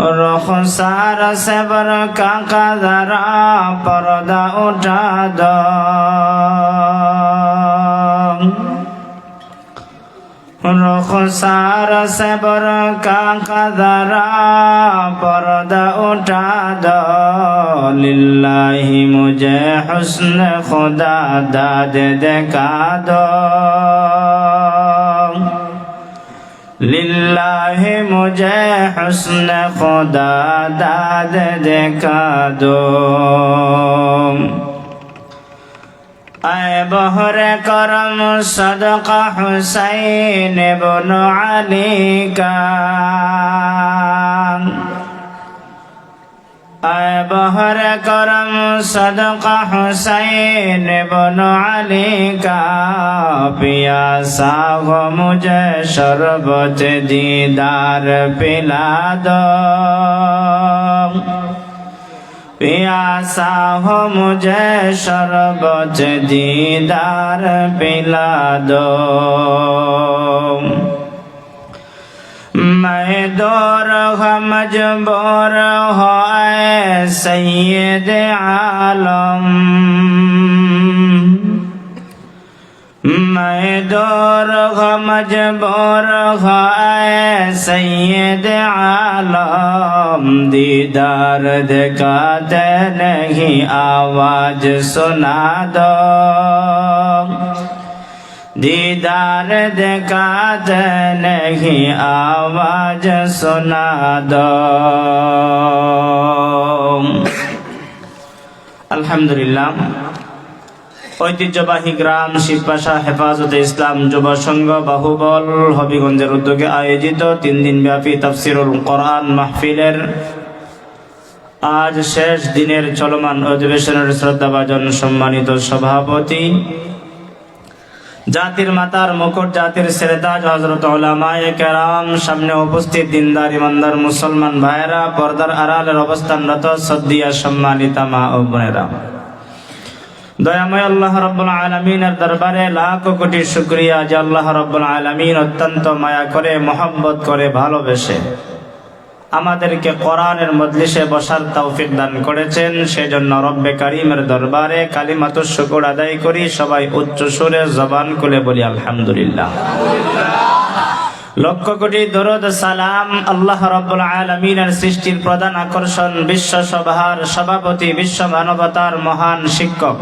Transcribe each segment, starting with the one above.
रुखसार से बरका का जरा पर्दा उठा दो। रुखसार से बरका का जरा पर्दा उठा दो। लिल्लाही मुझे हुस्न खुदा दाद दिखा दो। लिल्लाही मुझे हुस्न खुदा दाद दिखा दो। ऐ बहरे करम सदका हुसैन इब्न अली का। ऐ बहरे करम सदका हुसैन इब्न अली का। पियासा हो मुझे शरबत दीदार पिला दो। पियासा हो मुझे शरबत दीदार पिला दो। मैं दौर मजबूर हो ऐ सैयद आलम। मैं दौर मजबूर हो ऐ सैयद आलम। दीदार दिखाते नहीं आवाज सुना दो। दीदार दिखाते नहीं आवाज सुना दो। अल्हम्दुलिल्लाह। ঐতিহ্যবাহী গ্রাম শিবপাশা হেফাজতে ইসলাম যুব সংঘ বাহুবল হবিগঞ্জের উদ্যোগে আয়োজিত 3 দিন ব্যাপী তাফসীরুল কোরআন মাহফিলের আজ শেষ দিনের চলমান অধিবেশনের শ্রদ্ধাভাজন সম্মানিত সভাপতি, জাতির মাতার মুকুট, জাতির সেরেতাজ হযরত উলামায়ে কেরাম, সামনে উপস্থিত দিনদার ইমানদার মুসলমান ভাইয়েরা, পর্দার আড়ালের অবস্থানরত সদ্দিয়া সম্মানিতা মা ও বোনেরা, দয়াময় আল্লাহ রাব্বুল আলামিনের দরবারে লাখ কোটি শুকরিয়া যে আল্লাহ রাব্বুল আলামিন অত্যন্ত মায়া করে, মহব্বত করে, ভালোবেসে আমাদেরকে কোরআনের মজলিসে বসার তৌফিক দান করেছেন। সেজন্য রব্বে কারীমের দরবারে কালিমাতুশ শুকর আদায় করি। সবাই উচ্চ সুরে জবান খুলে বলি আলহামদুলিল্লাহ। লক্ষ কোটি দরুদ সালাম আল্লাহ রাব্বুল আলামিনের সৃষ্টির প্রধান আকর্ষণ, বিশ্ব সভার সভাপতি, বিশ্ব মানবতার মহান শিক্ষক,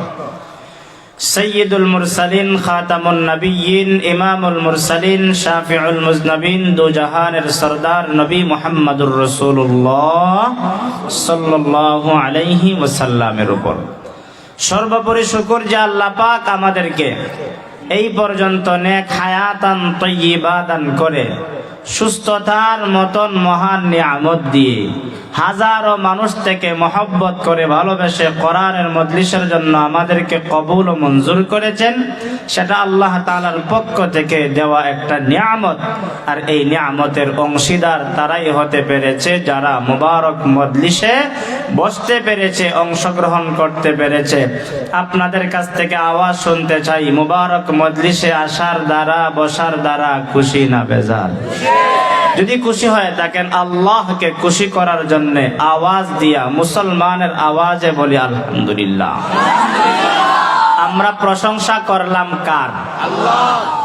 সৈয়দুল মুরসালিন, খাতামুন নবিয়্যিন, ইমামুল মুরসালিন, শাফিউল মুজনবিন, দু জাহানের সরদার নবী মুহাম্মদুর রাসূলুল্লাহ সাল্লাল্লাহু আলাইহি ওয়াসাল্লামের উপর সর্বোপরি শুকর যে আল্লাহ পাক আমাদেরকে এই পর্যন্ত নেক হায়াতান তাইয়্যিবা দান করে সুস্থতার মতন মহান নিয়ামত দিয়ে হাজারো মানুষ থেকে মহব্বত করে ভালোবেসে কোরআনের মজলিসের জন্য আমাদেরকে কবুল ও মঞ্জুর করেছেন। সেটা আল্লাহ তাআলার পক্ষ থেকে দেওয়া একটা নিয়ামত। আর এই নিয়ামতের অংশীদার তারাই হতে পেরেছে যারা মুবারক মজলিসে বসতে পেরেছে, অংশগ্রহণ করতে পেরেছে। আপনাদের কাছ থেকে আওয়াজ শুনতে চাই, মুবারক মজলিসে আসার দ্বারা, বসার দ্বারা খুশি না বেজার? যদি খুশি হয়ে থাকেন আল্লাহকে খুশি করার জন্য আওয়াজ দিয়া মুসলমানের আওয়াজে বলি আলহামদুলিল্লাহ। আমরা প্রশংসা করলাম কার? আল্লাহ।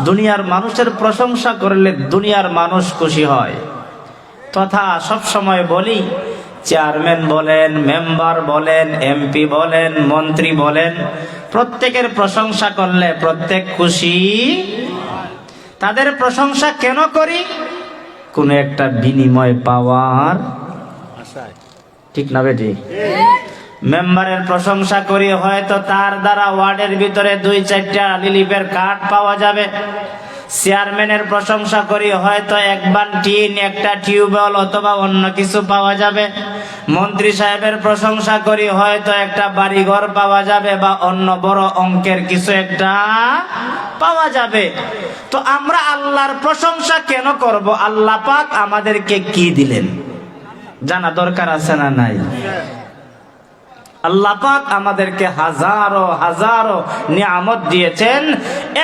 দুনিয়ার মানুষের প্রশংসা করলে দুনিয়ার মানুষ খুশি হয়। তথা সব সময় বলি, চেয়ারম্যান বলেন, মেম্বার বলেন, এমপি বলেন, মন্ত্রী বলেন, প্রত্যেকের প্রশংসা করলে প্রত্যেক খুশি। তাদের প্রশংসা কেন করি? কোন একটা বিনিময় পাওয়ার আশায়, ঠিক না বেটি? মেম্বারের প্রশংসা করি, হয়তো তার দ্বারা ওয়ার্ডের ভিতরে 2-4টা রিলিফের কার্ড পাওয়া যাবে। চেয়ারম্যানের প্রশংসা করি, হয়তো একবার টিন, একটা টিউবওয়েল অথবা অন্য কিছু পাওয়া যাবে। মন্ত্রী সাহেবের প্রশংসা করি, হয়তো একটা বাড়িঘর পাওয়া যাবে বা অন্য বড় অঙ্কের কিছু একটা পাওয়া যাবে। তো আমরা আল্লাহর প্রশংসা কেন করব? আল্লাহ পাক আমাদেরকে কি দিলেন জানা দরকার আছে না নাই? আল্লাহ পাক আমাদেরকে হাজারো হাজারো নিয়ামত দিয়েছেন।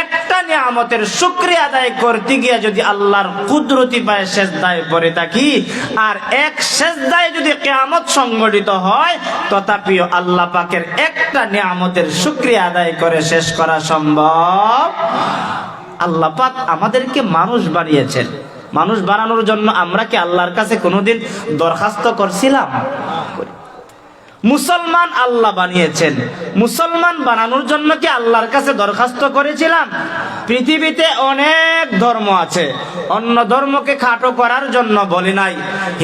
একটা নিয়ামতের শুকরিয়া আদায় করতে গিয়ে যদি আল্লাহর কুদরতি পায়ে সেজদায় পড়ে থাকি, আর এক সেজদায় যদি কিয়ামত সংঘটিত হয়, তথাপিও আল্লাহ পাকের একটা নিয়ামতের শুকরিয়া আদায় করে শেষ করা সম্ভব। আল্লাহ পাক আমাদেরকে মানুষ বানিয়েছেন। মানুষ বানানোর জন্য আমরা কি আল্লাহর কাছে কোনোদিন দরখাস্ত করছিলাম? মুসলমান আল্লাহ বানিয়েছেন, মুসলমান বানানোর জন্য কি আল্লাহর কাছে দরখাস্ত করেছিলাম? পৃথিবীতে অনেক ধর্ম আছে, অন্য ধর্মকে খাটো করার জন্য বলি নাই।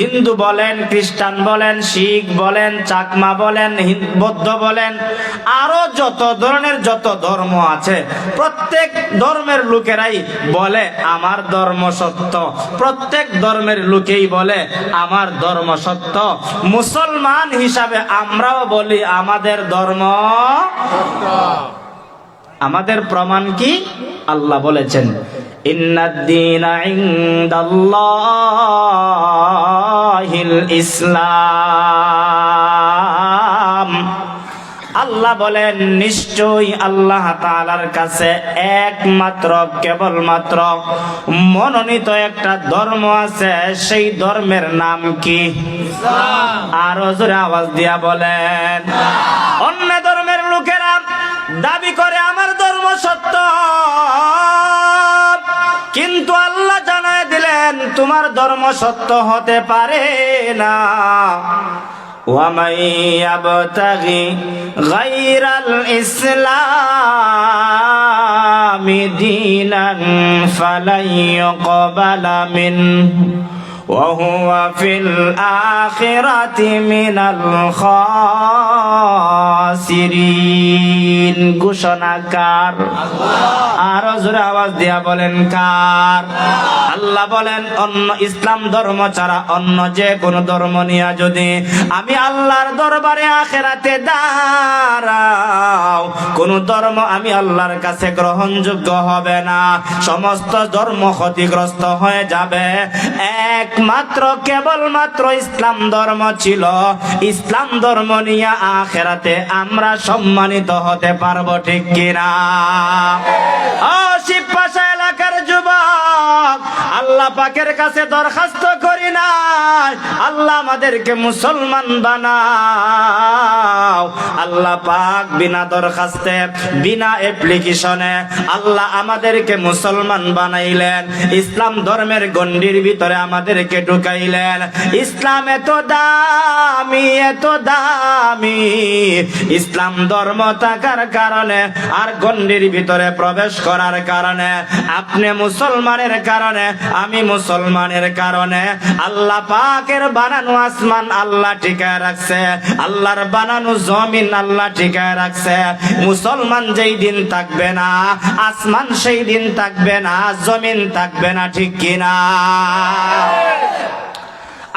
হিন্দু বলেন, খ্রিস্টান বলেন, শিখ বলেন, চাকমা বলেন, বৌদ্ধ বলেন, আরো যত ধরনের যত ধর্ম আছে, প্রত্যেক ধর্মের লোকেরাই বলে আমার ধর্ম সত্য। প্রত্যেক ধর্মের লোকেই বলে আমার ধর্ম সত্য। মুসলমান হিসাবে আমরাও বলি আমাদের ধর্ম। আমাদের প্রমাণ কি? আল্লাহ বলেছেন ইন্নাদ-দীনা ইনদাল্লাহিল ইসলাম। আল্লাহ বলেন নিশ্চয়ই আল্লাহ তাআলার কাছে একমাত্র কেবলমাত্র মনোনীত একটা ধর্ম আছে, সেই ধর্মের নাম কি? ইসলাম। আরো জোরে আওয়াজ দিয়া বলেন। অন্য ধর্মের লোকেরা দাবি করে আমার ধর্ম সত্য, কিন্তু আল্লাহ জানায় দিলেন তোমার ধর্ম সত্য হতে পারে না। وَمَن يَبْتَغِ غَيْرَ الْإِسْلَامِ دِينًا فَلَن يُقْبَلَ مِنْهُ وَهُوَ فِي الْآخِرَةِ مِنَ الْخَاسِرِينَ। ঘোষণাকার আরো জোরে আওয়াজ দিয়া বলেন কার? আল্লাহ বলেন অন্য ইসলাম ধর্ম ছাড়া অন্য যে কোনো ধর্ম নিয়ে যদি আমি আল্লাহর দরবারে আখিরাতে দাঁড়াও, কোন ধর্ম আমি আল্লাহর কাছে গ্রহণযোগ্য হবে না। সমস্ত ধর্ম ক্ষতিগ্রস্ত হয়ে যাবে। একমাত্র কেবলমাত্র ইসলাম ধর্ম ছিল। ইসলাম ধর্ম নিয়ে আখিরাতে আমরা সম্মানিত হতে পারবো, ঠিক কিনা? ও শিবপাশা এলাকার যুবক, আল্লাহ পাকের কাছে দরখাস্ত করি না আল্লাহ আমাদেরকে মুসলমান বানাও। আল্লাহ পাক বিনা দরখাস্তে বিনা অ্যাপ্লিকেশনে আল্লাহ আমাদেরকে মুসলমান বানাইলেন। ইসলাম ধর্মের গণ্ডির ভিতরে আমাদেরকে ঢুকাইলেন। ইসলাম এত দামি, এত দামি। ইসলাম ধর্ম থাকার কারণে আর গণ্ডির ভিতরে প্রবেশ করার কারণে, আপনি মুসলমানের কারণে, আমি মুসলমানের কারণে আল্লাহ পাকের বানানো আসমান আল্লাহ টিকায় রাখছে, আল্লাহর বানানো জমিন আল্লাহ টিকায় রাখছে। মুসলমান যেই দিন থাকবে না, আসমান সেই দিন থাকবে না, জমিন থাকবে না, ঠিক কিনা?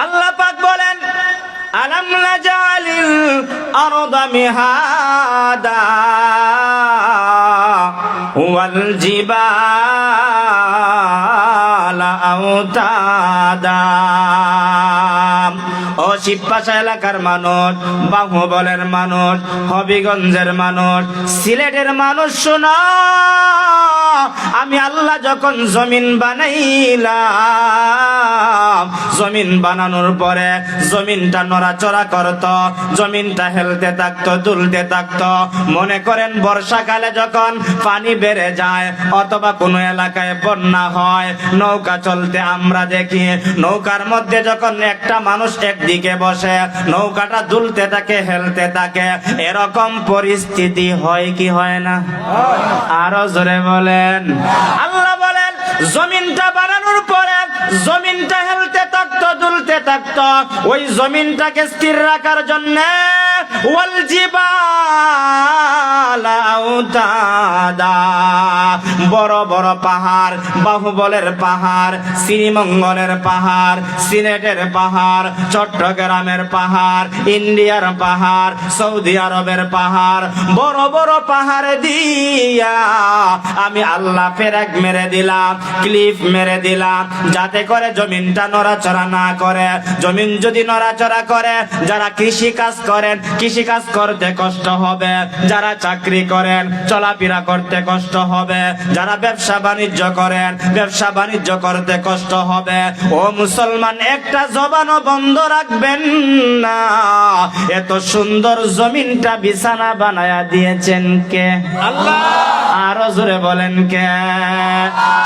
আল্লাহ পাক বলেন আলাম নাজালিল আরদা মিহাদা ওয়াল জিবালা আওতাদা। ও শিবপাশা এলাকার মানুষ, বাহুবলের মানুষ, হবিগঞ্জের মানুষ, সিলেটের মানুষ, শোনো, আমি আল্লাহ যখন জমিন বানাইলাম, জমিন বানানোর পরে জমিনটা নড়াচড়া করত, জমিনটা হেলতে থাকতো, দুলতে থাকতো। মনে করেন বর্ষাকালে যখন পানি বেড়ে যায় অথবা কোনো এলাকায় বন্যা হয়, নৌকা চলতে আমরা দেখি, নৌকার মধ্যে যখন একটা মানুষ একদিকে বসে, নৌকাটা দুলতে থাকে, হেলতে থাকে। এরকম পরিস্থিতি হয় কি হয় না? আরো জোরে বলেন। আল্লাহ বলেন জমিনটা বানানোর পরে জমিনটা হেলতে থাকতো, দুলতে থাকতো। ওই জমিনটাকে স্থির রাখার জন্য ওয়াল জিবালা আওতাদা, বড় বড় পাহাড়, বাহুবলের পাহাড়, শ্রীমঙ্গলের পাহাড়, সিলেটের পাহাড়, চট্টগ্রামের পাহাড়, ইন্ডিয়ার পাহাড়, সৌদি আরবের পাহাড়, বড় বড় পাহাড় দিয়া আমি আল্লাহ পেরেক মেরে দিলাম, ক্লিফ মেরে দিলাম, যাতে করে জমিনটা নড়াচড়া না করে। জমিন যদি নড়াচড়া করে, যারা কৃষি কাজ করেন, কৃষি কৃষি কাজ করতে কষ্ট হবে, যারা চাকরি করেন চলাফেরা করতে কষ্ট হবে, যারা ব্যবসা বাণিজ্য করেন ব্যবসা বাণিজ্য করতে কষ্ট হবে। ও মুসলমান, একটা জবানও বন্ধ রাখবেন না। এত সুন্দর জমিনটা বিছানা বানায়া দিয়েছেন কে? আল্লাহ। আরো জোরে বলেন কে?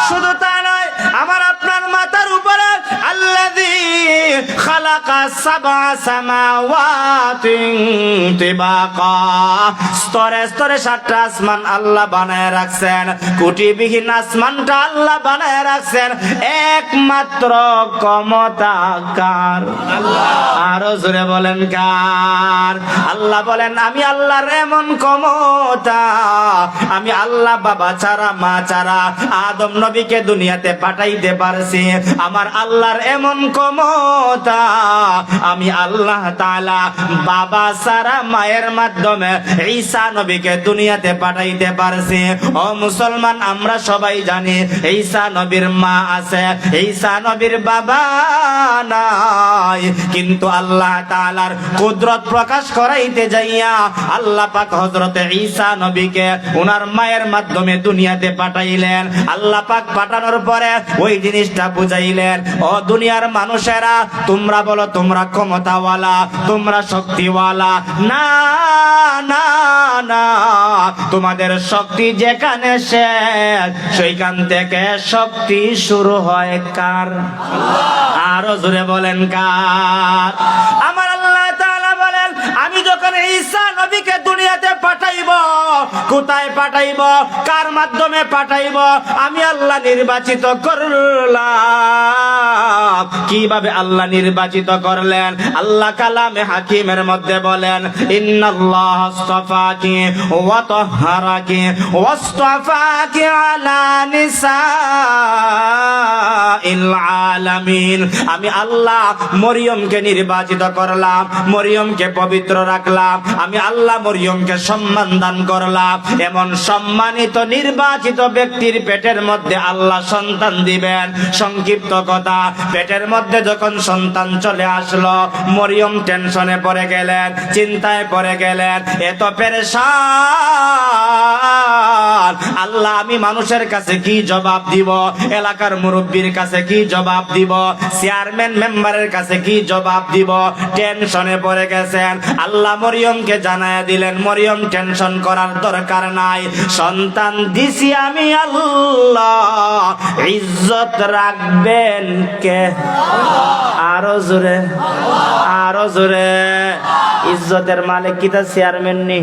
শুধু তা নয়, আমার আপনার মাথার উপরে আল্লাযী খালাকা সাবআ সামাওয়াতিন তিবাকা, স্তরে স্তরে 7টা আসমান আল্লাহ বানায় রাখছেন। কুটিবিহীন আসমানটা আল্লাহ বানায় রাখছেন। একমাত্র ক্ষমতা কার? আল্লাহ। আরো জোরে বলেন কার? আল্লাহ বলেন, আমি আল্লাহর এমন ক্ষমতা, আমি আল্লাহ বাবা ছাড়া মা ছাড়া আদম নবীকে দুনিয়াতে পাঠাইতে পারছি। আমার আল্লাহর এমন ক্ষমতা, আমি আল্লাহ তাআলা বাবা ছাড়া মায়ের মাধ্যমে ঈসা নবীকে দুনিয়াতে পাঠাইতে পারছি। ও মুসলমান, আমরা সবাই জানি ঈসা নবীর মা আছে, ঈসা নবীর বাবা নাই, কিন্তু আল্লাহ তাআলার কুদরত প্রকাশ করাইতে যাইয়া আল্লাহ পাক হযরতে ঈসা নবীকে ওনার মায়ের মাধ্যমে দুনিয়াতে পাঠাইলেন। আল্লাহ পাক পাঠানোর পরে ওই জিনিসটা বুঝাইলেন, ও দুনিয়ার মানুষেরা, তোমরা বলো তোমরা ক্ষমতাওয়ালা, তোমরা শক্তিওয়ালা। না না না, তোমাদের শক্তি যেখানে শেষ সেইখান থেকে শক্তি শুরু হয় কার? আরো জোরে বলেন কার? আমার আল্লাহ তাআলা বলেন, আমি যখন ঈসা নবীকে দুনিয়াতে পাঠাইব, কোথায় পাঠাইব, কার মাধ্যমে পাঠাইব? আমি আল্লাহ নির্বাচিত করলাম। কিভাবে আল্লাহ নির্বাচিত করলেন? আল্লাহ কালামে হাকিমের মধ্যে বলেন, ইন্নাল্লাহ আসতাফাকি ওয়া তাহহারাকি ওয়াসতাফাকি আলা নিসাইল আলামিন। আমি আল্লাহ মরিয়মকে নির্বাচিত করলাম, মরিয়মকে পবিত্র রাখলাম, আমি আল্লাহ মরিয়মকে সম্মান দান করলাম। এমন সম্মানিত নির্বাচিত ব্যক্তির পেটের মধ্যে আল্লাহ সন্তান দিবেন। সংক্ষিপ্ত কথা, পেটের মধ্যে যখন সন্তান চলে আসলো, মরিয়ম টেনশনে পড়ে গেলেন, চিন্তায় পড়ে গেলেন, এত পেরেশান। আল্লাহ, আমি মানুষের কাছে কি জবাব দিব? এলাকার মুরব্বীর কাছে কি জবাব দিব? চেয়ারম্যান মেম্বারের কাছে কি জবাব দিব? টেনশনে পড়ে গেছেন। আল্লাহ মরিয়মকে জানায়া দিলেন, মরিয়ম টেনশন করার দরকার নাই, সন্তান দিছি আমি আল্লাহ, ইজ্জত রাখবেন কে? আরো জোরে, আরো জোরে। ইজ্জতের মালিক কি তার চেয়ারম্যান নি,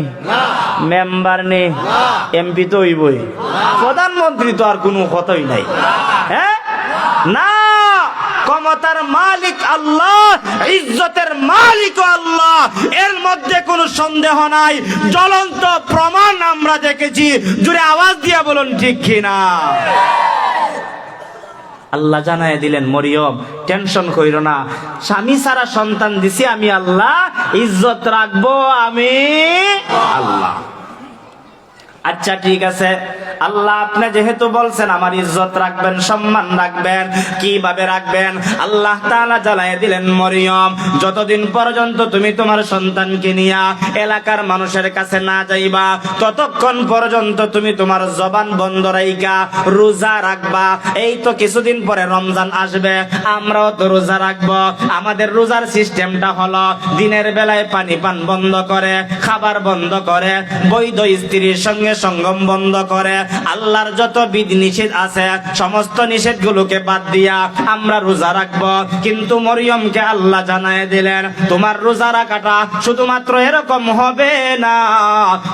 মেম্বার নি, এমপি তো হইবই, প্রধানমন্ত্রী তো আর কোনো কথাই নাই। হ্যাঁ না, ক্ষমতার মালিক আল্লাহ, ইজ্জতের মালিক আল্লাহ, এর মধ্যে কোনো সন্দেহ নাই। জ্বলন্ত প্রমাণ আমরা দেখেছি। জুড়ে আওয়াজ দিয়া বলুন ঠিক কিনা? আল্লাহ জানায় দিলেন, মরিয়ম টেনশন কইরো না, স্বামী ছাড়া সন্তান দিছি আমি আল্লাহ, ইজ্জত রাখবো আমি আল্লাহ। আচ্ছা ঠিক আছে, আল্লাহ আপনি যেহেতু বলছেন আমার ইজ্জত রাখবেন, সম্মান রাখবেন, কিভাবে রাখবেন? আল্লাহ তাআলা জানায় দিলেন, মরিয়ম যতদিন পর্যন্ত তুমি তোমার সন্তানকে নিয়া এলাকার মানুষের কাছে না যাইবা, ততক্ষণ পর্যন্ত তুমি তোমার জবান বন্ধ রাইখা রোজা রাখবা। এই তো কিছুদিন পরে রমজান আসবে, আমরাও তো রোজা রাখবো। আমাদের রোজার সিস্টেমটা হলো দিনের বেলায় পানি পান বন্ধ করে, খাবার বন্ধ করে, বৈধ স্ত্রীর সঙ্গে সঙ্গম বন্ধ করে, আল্লাহর যত বিধি নিষেধ আছে সমস্ত নিষেধগুলোকে বাদ দিয়া আমরা রোজা রাখবো। কিন্তু মরিয়মকে আল্লাহ জানায় দিলেন, তোমার রোজা রাখাটা শুধুমাত্র এরকম হবে না,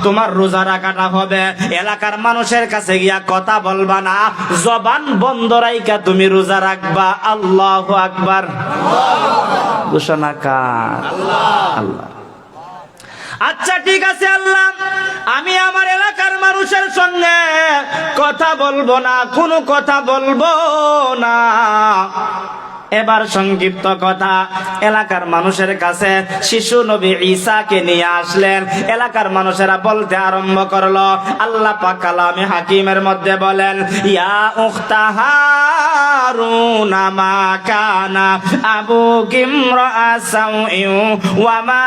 তোমার রোজা রাখাটা হবে এলাকার মানুষের কাছে গিয়া কথা বলবা না, জবান বন্ধ রাইখা তুমি রোজা রাখবা। আল্লাহু আকবার। ঘোষণা কার? আল্লাহ। আচ্ছা ঠিক আছে আল্লাহ, আমি আমার এলাকার মানুষের সঙ্গে কথা বলবো না, কোনো কথা বলবো না। এবার সংক্ষিপ্ত কথা, এলাকার মানুষের কাছে শিশু নবী ঈসাকে নিয়ে আসলেন। এলাকার মানুষেরা বলতে আরম্ভ করলো, আল্লাহ পাক কালামে হাকিমের মধ্যে বলেন, ইয়া উখতা হারুনা মা কানা আবুকি ইমরাআ সাউইন ওয়া মা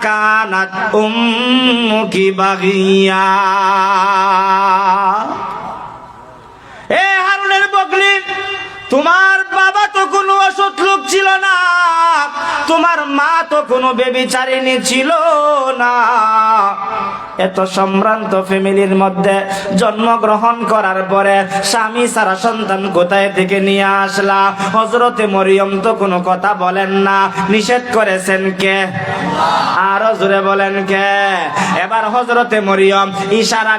কানাত উম্মুকি বাগিয়া। এ হারুনের বকলি, তোমার বাবা তো কোনো অসৎ লোক ছিল না, তোমার মা তো কোনো বেবিচারিণী ছিল না। এত সম্ভ্রান্ত ফ্যামিলির মধ্যে জন্মগ্রহণ করার পরে স্বামী সারা সন্তান কোথায় থেকে নিয়ে আসলা? হযরতে মরিয়ম তো কোনো কথা বলেন না, নিষেধ করেছেন কে? আরো জোরে বলেন কে? এবার হযরতে মরিয়ম ইশারা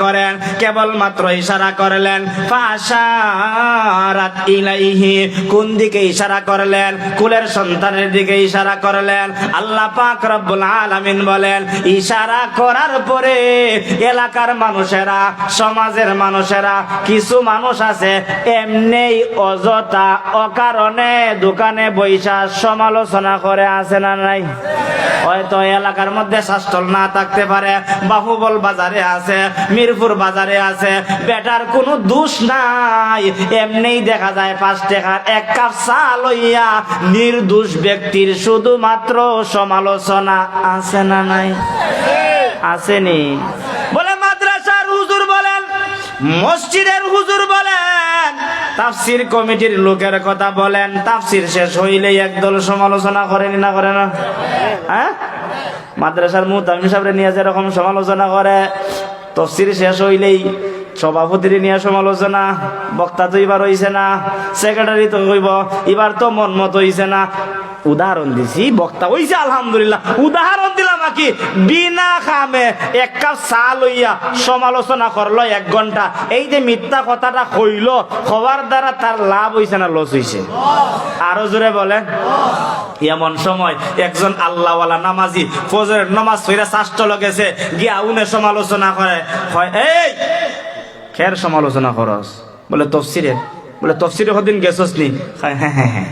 করেন, কেবলমাত্র ইশারা করলেন। ফাশারাত ইলাইহি, কোন দিকে ইশারা করলেন? কুলের সন্তানের দিকে ইশারা করলেন। আল্লাহ পাক রব্বুল আলামিন বলেন, ইশারা করার পরে এলাকার মানুষেরা, সমাজের মানুষেরা, কিছু মানুষ আছে এমনি অযথা অকারণে দোকানে বৈশা সমালোচনা করে, আছে না নাই? হয়তো এলাকার মধ্যে শাসল না থাকতে পারে, বাহুবল বাজারে আছে, মিরপুর বাজারে আছে, বেটার কোনো দোষ নাই, এমনি দেখা যায় 5 টাকার 1 কাপ চা লইয়া নির্দোষ ব্যক্তির শুধুমাত্র সমালোচনা, আছে না নাই? আসেনি? বলে মাদ্রাসার হুজুর বলেন, মসজিদের হুজুর বলেন, তাফসীর কমিটির লোকের কথা বলেন, তাফসীর শেষ হইলেই একদল সমালোচনা করেনি না করে না? হ্যাঁ, মাদ্রাসার মুতামিম সাহেবরে নিয়ে যেরকম সমালোচনা করে, তাফসীর শেষ হইলেই সভাপতির নিয়ে সমালোচনা, বক্তা তো এবার হইছে না, সেক্রেটারি তো হইব, এবার তো মন মতো হইছে না। উদাহরণ দিছি, বক্তা হইছে আলহামদুলিল্লাহ, উদাহরণ দিলাম কি, বিনা খামে 1 কাপ চা লইয়া সমালোচনা করলো 1 ঘন্টা। এই যে মিথ্যা কথাটা কইল, হওয়ার দ্বারা তার লাভ হইছে না লস হইছে? আরো জোরে বলেন। এমন সময় একজন আল্লাহওয়ালা নামাজি ফজরের নামাজ পড়া শাস্ত্র গেছে, গিয়া উনি সমালোচনা করে, এই খের সমালোচনা করস? বলে তফসিরের। বলে তফসিরে কদিন গেছস নি? হ্যাঁ হ্যাঁ হ্যাঁ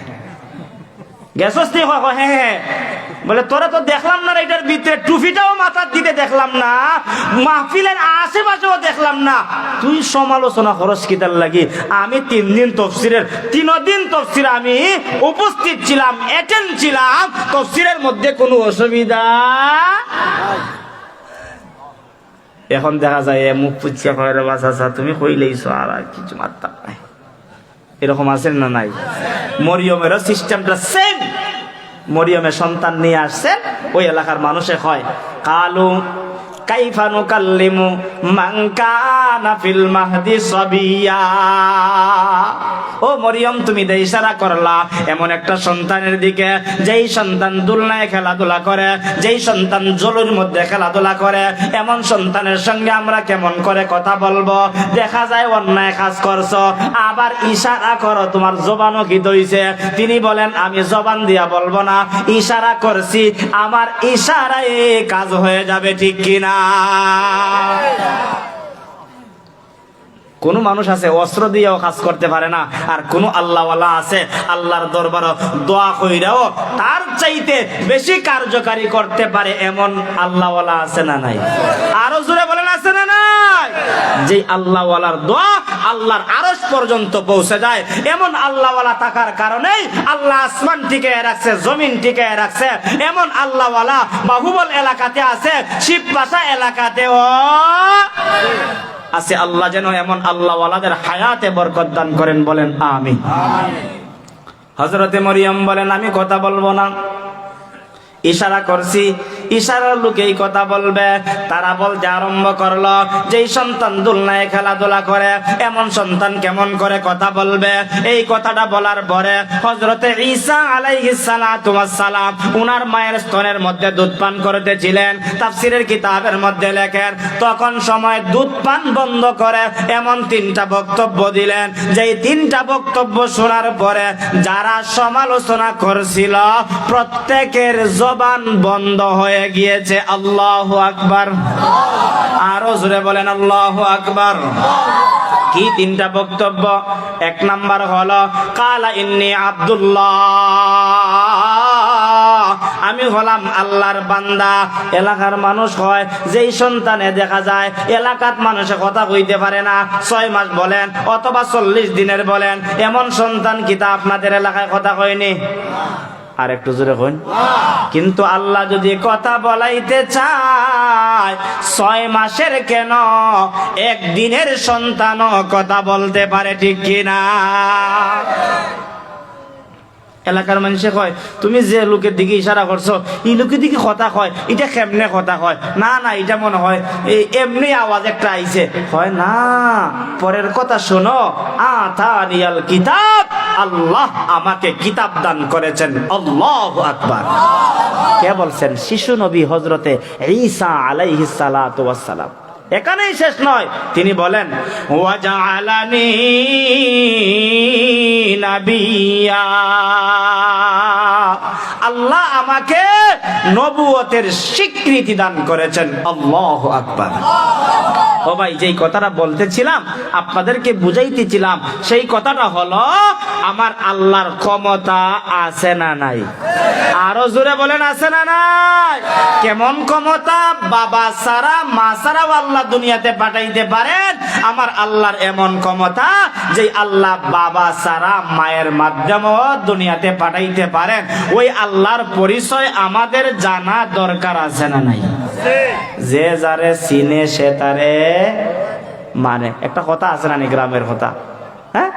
গেছস নি? হ্যাঁ হ্যাঁ। বলে তোরা তো দেখলাম না এটার ভিতরে টুপিটাও মাথার দিতে দেখলাম না, মাহফিলের আশেপাশেও দেখলাম না, তুই সমালোচনা করস কিতার লাগি? আমি 3 দিন তফসিরের 3 দিন তফসির আমি উপস্থিত ছিলাম, অ্যাটেন্ড ছিলাম, তফসিরের মধ্যে কোনো অসুবিধা। এখন দেখা যায় মুখ পুচ্ছা কয়, বাচ্চা তুমি কইলেইছ আর কিছু মাত্রা নাই। এরকম আছেন না নাই? মরিয়মেরও সিস্টেমটা সেম। মরিয়মের সন্তান নিয়ে আসছে, ওই এলাকার মানুষে হয়, কালু কাইফা নুকাল্লিমু মান কানা ফিল মাহদি সাবিয়া। ও মরিয়ম, তুমি তো ইশারা করলা এমন একটা সন্তানের দিকে, যেই সন্তান দুলনায় খেলাধুলা করে, যেই সন্তান জলের মধ্যে খেলাধুলা করে, এমন সন্তানের সঙ্গে আমরা কেমন করে কথা বলবো? দেখা যায় অন্যায় কাজ করছো, আবার ইশারা করো, তোমার জবানও কি দইছে? তিনি বলেন, আমি জবান দিয়া বলবো না, ইশারা করছি, আমার ইশারায় কাজ হয়ে যাবে, ঠিক কিনা? কোন মানুষ আছে অস্ত্র দিয়েও কাজ করতে পারে না, আর কোন আল্লাহওয়ালা আছে আল্লাহর দরবারে দোয়া কইরাও তার চাইতে বেশি কার্যকারী করতে পারে, এমন আল্লাহওয়ালা আছে না নাই? আরো জোরে বলেন, আছে না নাই? যে আল্লাহওয়ালার দোয়া আল্লাহর আরশ পর্যন্ত পৌঁছে যায়, এমন আল্লাহওয়ালা থাকার কারণেই আল্লাহ আসমান টিকায় রাখছে, জমিন টিকায় রাখছে। এমন আল্লাহওয়ালা বাহুবল এলাকাতে আছে, শিবপাশা এলাকাতেও আছে। আল্লাহ যেন এমন আল্লাহওয়ালাদের হায়াতে বরকত দান করেন, বলেন আমিন। হযরতে মরিয়ম বলেন, আমি কথা বলবো না, ইশারা করছি, ইশারার লোকেই কথা বলবে। তারা বলতে আরম্ভ করলো, যেই সন্তান দুলনায় খেলাধুলা করে এমন সন্তান কেমন করে কথা বলবে? এই কথাটা বলার পরে হযরতে ঈসা আলাইহিস সালাতু ওয়াস সালাম উনার মায়ের স্তনের মধ্যে দুধ পান করতেছিলেন। তাফসীরের কিতাবের মধ্যে লেখেন, তখন সময় দুধ পান বন্ধ করে এমন 3টা বক্তব্য দিলেন, যেই 3টা বক্তব্য শোনার পরে যারা সমালোচনা করছিল প্রত্যেকের জবান বন্ধ হয়ে গিয়েছে। আল্লাহু আকবার। আরো জোরে বলেন আল্লাহু আকবার। কি 3টা বক্তব্য? 1 নাম্বার হলো, কালা ইন্নী আব্দুল্লাহ, আমি হলাম আল্লাহর বান্দা। এলাকার মানুষ হয় যেই সন্তানে দেখা যায় এলাকার মানুষে কথা কইতে পারে না, 6 মাস বলেন অথবা 40 দিনের বলেন, এমন সন্তান কিতা আপনাদের এলাকায় কথা কয়নি? আর একটু জোরে কইন। কিন্তু আল্লাহ যদি কথা বলাইতে চায় 6 মাসের কেন, 1 দিনের সন্তানও কথা বলতে পারে, ঠিক কিনা? এলাকার মানুষে কয় তুমি যে লোকের দিকে ইশারা করছো এই লোকের দিকে কথা কয়, এটা কেমনে কথা কয়? না না, এটা মনে হয় এমনি আওয়াজ একটা আইছে। হয় না, পরের কথা শোনো। আতানিয়াল কিতাব, আল্লাহ আমাকে কিতাব দান করেছেন। আল্লাহু আকবার। কে বলছেন? শিশু নবী হযরতে ঈসা আলাইহিস সালাতু ওয়াস সালাম। এখানেই শেষ নয়, তিনি বলেন ওয়াজআলানি নাবিয়্যা, আল্লাহ আমাকে নবুয়তের স্বীকৃতি দান করেছেন। আল্লাহু আকবার। ও ভাই, যেই কথাটা বলতেছিলাম আপনাদেরকে বুঝাইতেছিলাম, সেই কথাটা হলো আমার আল্লাহর ক্ষমতা আছে না নাই? আরো জোরে বলেন, আছে না নাই? কেমন ক্ষমতা? বাবা সারা মা সারাও আল্লাহ দুনিয়াতে পাঠাইতে পারেন। আমার আল্লাহর এমন ক্ষমতা যে আল্লাহ বাবা সারা মায়ের মাধ্যমেও দুনিয়াতে পাঠাইতে পারেন। ওই আল্লাহর পরিচয় আমাদের জানা দরকার আছে না নাই? যে যারে চিনে সে তারে মানে। একটা কথা আছে না, গ্রামের কথা, হ্যাঁ?